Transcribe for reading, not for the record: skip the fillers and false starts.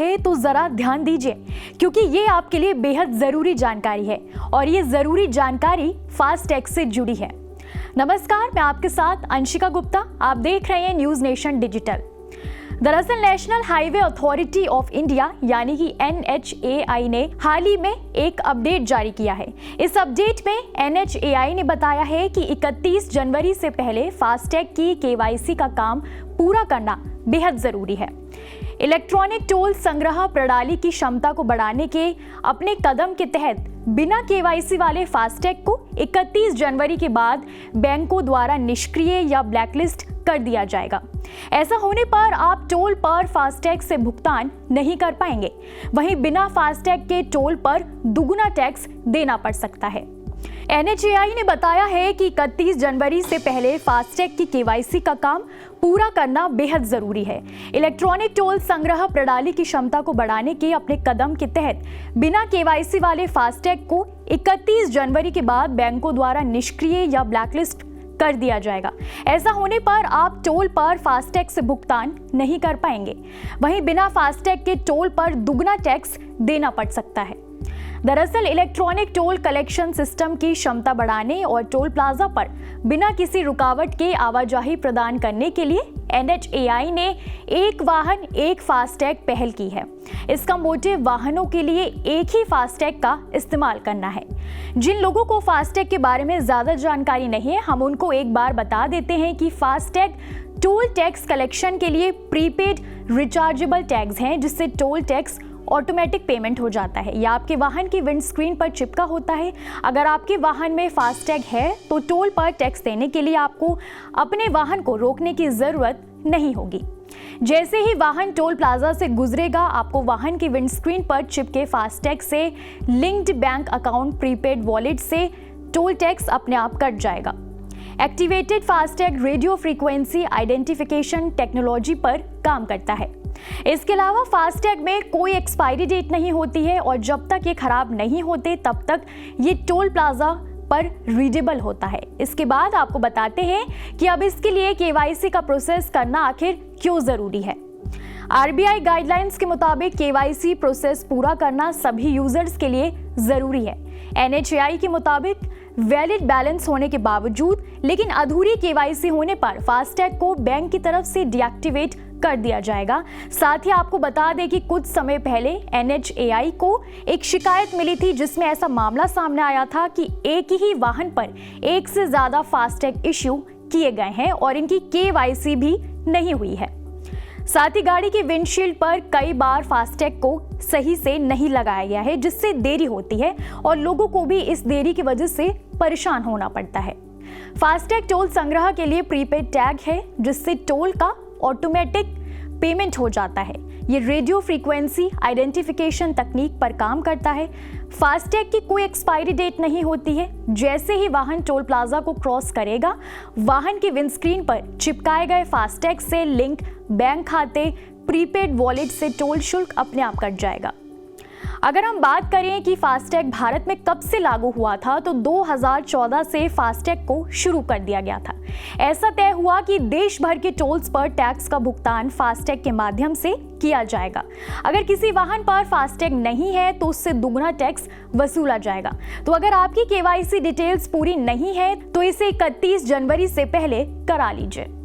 है तो जरा ध्यान दीजिए, क्योंकि ये आपके लिए बेहद जरूरी जानकारी है और ये जरूरी जानकारी फास्टैग से जुड़ी है। नमस्कार, मैं आपके साथ अंशिका गुप्ता। आप देख रहे हैं न्यूज नेशन डिजिटल। दरअसल national highway authority of India यानी कि NHAI ने हाल ही में एक अपडेट जारी किया है। इस अपडेट में NHAI ने बताया है कि 31 जनवरी से पहले फास्टैग की KYC का काम पूरा करना बेहद जरूरी है। इलेक्ट्रॉनिक टोल संग्रह प्रणाली की क्षमता को बढ़ाने के अपने कदम के तहत बिना KYC वाले फास्टैग को 31 जनवरी के बाद बैंकों द्वारा निष्क्रिय या ब्लैकलिस्ट कर दिया जाएगा। ऐसा होने पर आप टोल पर फास्टैग से भुगतान नहीं कर पाएंगे। वहीं बिना फास्टैग के टोल पर दुगुना टैक्स देना पड़ सकता है। NHAI ने बताया है कि 31 जनवरी से पहले फास्टैग की KYC का काम पूरा करना बेहद जरूरी है। इलेक्ट्रॉनिक टोल संग्रह प्रणाली की क्षमता को बढ़ाने के अपने कदम के तहत बिना KYC वाले फास्टैग को 31 जनवरी के बाद बैंकों द्वारा निष्क्रिय या ब्लैकलिस्ट कर दिया जाएगा। ऐसा होने पर आप टोल पर फास्टैग से भुगतान नहीं कर पाएंगे। वहीं बिना फास्टैग के टोल पर दुगना टैक्स देना पड़ सकता है। दरअसल इलेक्ट्रॉनिक टोल कलेक्शन सिस्टम की क्षमता बढ़ाने और टोल प्लाजा पर बिना किसी रुकावट के आवाजाही प्रदान करने के लिए NHAI ने एक वाहन एक फास्टैग पहल की है। इसका मोटिव वाहनों के लिए एक ही फास्टैग का इस्तेमाल करना है। जिन लोगों को फास्टैग के बारे में ज्यादा जानकारी नहीं है, हम उनको एक बार बता देते हैं कि फास्टैग टोल टैक्स कलेक्शन के लिए प्रीपेड रिचार्जेबल टैग्स हैं, जिससे टोल टैक्स ऑटोमेटिक पेमेंट हो जाता है। यह आपके वाहन की विंडस्क्रीन पर चिपका होता है। अगर आपके वाहन में फास्टैग है तो टोल पर टैक्स देने के लिए आपको अपने वाहन को रोकने की जरूरत नहीं होगी। जैसे ही वाहन टोल प्लाजा से गुजरेगा, आपको वाहन की विंडस्क्रीन पर चिपके फास्टैग से linked bank account prepaid wallet से टोल टैक्स अपने आप कट जाएगा। Activated FASTag radio frequency identification technology पर काम करता है। इसके अलावा फास्टैग में कोई एक्सपायरी डेट नहीं होती है और जब तक ये खराब नहीं होते तब तक ये टोल प्लाजा पर रीडेबल होता है। इसके बाद आपको बताते हैं कि अब इसके लिए KYC का प्रोसेस करना आखिर क्यों जरूरी है। RBI गाइडलाइंस के मुताबिक KYC प्रोसेस पूरा करना सभी यूजर्स के लिए जरूरी है। NHAI के मुताबिक वैलिड बैलेंस होने के बावजूद लेकिन अधूरी KYC होने पर फास्टैग को बैंक की तरफ से डीएक्टिवेट कर दिया जाएगा। साथ ही आपको बता दें कि कुछ समय पहले NHAI को एक शिकायत मिली थी, जिसमें ऐसा मामला सामने आया था कि एक ही वाहन पर एक से ज्यादा फास्टैग इश्यू किए गए हैं और इनकी KYC भी नहीं हुई है। साथ ही गाड़ी की विंडशील्ड पर कई बार फास्टैग को सही से नहीं लगाया गया है, जिससे देरी होती है और लोगों को भी इस देरी की वजह से परेशान होना पड़ता है। फास्टैग टोल संग्रह के लिए प्रीपेड टैग है, जिससे टोल का ऑटोमेटिक पेमेंट हो जाता है। ये रेडियो फ्रीक्वेंसी आइडेंटिफिकेशन तकनीक पर काम करता है। फास्टैग की कोई एक्सपायरी डेट नहीं होती है। जैसे ही वाहन टोल प्लाजा को क्रॉस करेगा, वाहन की विंडस्क्रीन पर चिपकाए गए फास्टैग से लिंक बैंक खाते प्रीपेड वॉलेट से टोल शुल्क अपने आप कट जाएगा। अगर हम बात करें कि फास्टैग भारत में कब से लागू हुआ था, तो 2014 से फास्टैग को शुरू कर दिया गया था। ऐसा तय हुआ कि देश भर के टोल्स पर टैक्स का भुगतान फास्टैग के माध्यम से किया जाएगा। अगर किसी वाहन पर फास्टैग नहीं है तो उससे दुगना टैक्स वसूला जाएगा। तो अगर आपकी KYC डिटेल्स पूरी नहीं है तो इसे 31 जनवरी से पहले करा लीजिए।